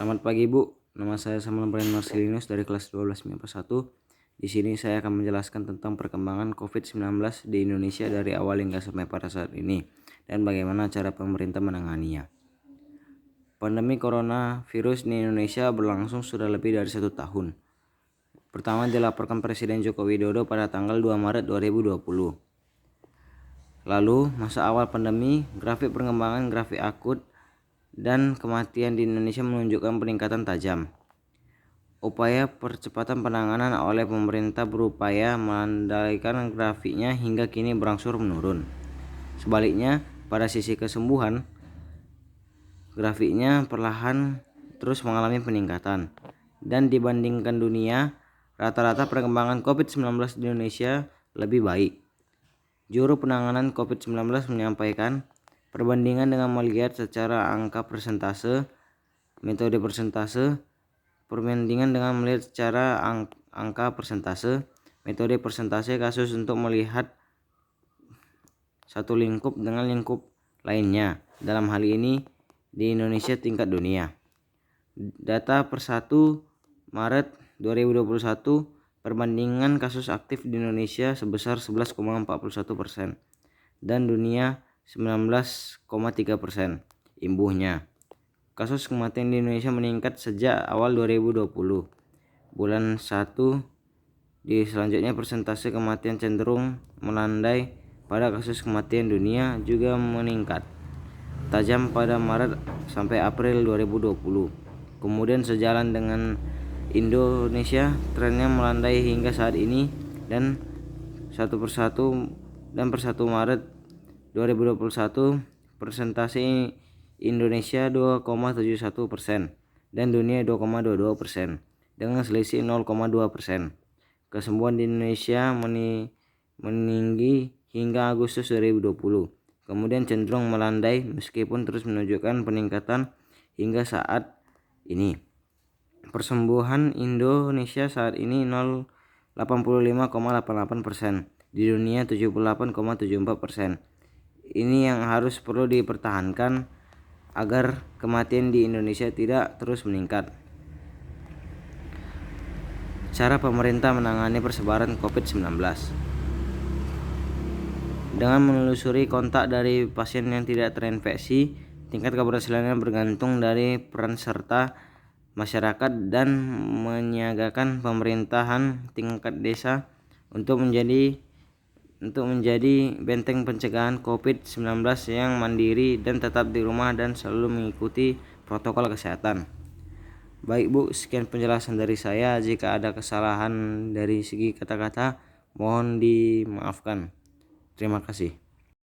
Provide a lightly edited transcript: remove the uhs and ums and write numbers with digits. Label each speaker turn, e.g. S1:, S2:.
S1: Selamat pagi Bu, nama saya Samuel Brian Marcelinus dari kelas 12 MIPA 1. Di sini saya akan menjelaskan tentang perkembangan COVID-19 di Indonesia dari awal hingga sampai pada saat ini dan bagaimana cara pemerintah menanganinya. Pandemi coronavirus di Indonesia berlangsung sudah lebih dari 1 tahun. Pertama dilaporkan Presiden Joko Widodo pada tanggal 2 Maret 2020. Lalu, masa awal pandemi, grafik perkembangan grafik akut dan kematian di Indonesia menunjukkan peningkatan tajam. Upaya percepatan penanganan oleh pemerintah berupaya melandaikan grafiknya hingga kini berangsur menurun. Sebaliknya, pada sisi kesembuhan, grafiknya perlahan terus mengalami peningkatan. Dan dibandingkan dunia, rata-rata perkembangan COVID-19 di Indonesia lebih baik. Juru penanganan COVID-19 menyampaikan, perbandingan dengan melihat secara angka persentase, metode persentase, perbandingan dengan melihat secara angka persentase, metode persentase kasus untuk melihat satu lingkup dengan lingkup lainnya. Dalam hal ini di Indonesia tingkat dunia. Data per 1 Maret 2021, perbandingan kasus aktif di Indonesia sebesar 11,41% dan dunia 19,3%. Imbuhnya, kasus kematian di Indonesia meningkat sejak awal 2020. Bulan 1 di selanjutnya persentase kematian cenderung melandai. Pada kasus kematian dunia juga meningkat tajam pada Maret sampai April 2020. Kemudian sejalan dengan Indonesia, trennya melandai hingga saat ini dan per 1 Maret 2021 persentase Indonesia 2,71% dan dunia 2,22% dengan selisih 0,2%. Kesembuhan di Indonesia meninggi hingga Agustus 2020. Kemudian cenderung melandai meskipun terus menunjukkan peningkatan hingga saat ini. Persembuhan Indonesia saat ini 85,88%, di dunia 78,74%. Ini yang harus perlu dipertahankan agar kematian di Indonesia tidak terus meningkat. Cara pemerintah menangani persebaran COVID-19. Dengan menelusuri kontak dari pasien yang tidak terinfeksi, tingkat keberhasilannya bergantung dari peran serta masyarakat dan menyiagakan pemerintahan tingkat desa untuk menjadi benteng pencegahan COVID-19 yang mandiri dan tetap di rumah dan selalu mengikuti protokol kesehatan. Baik Bu, sekian penjelasan dari saya. Jika ada kesalahan dari segi kata-kata, mohon dimaafkan. Terima kasih.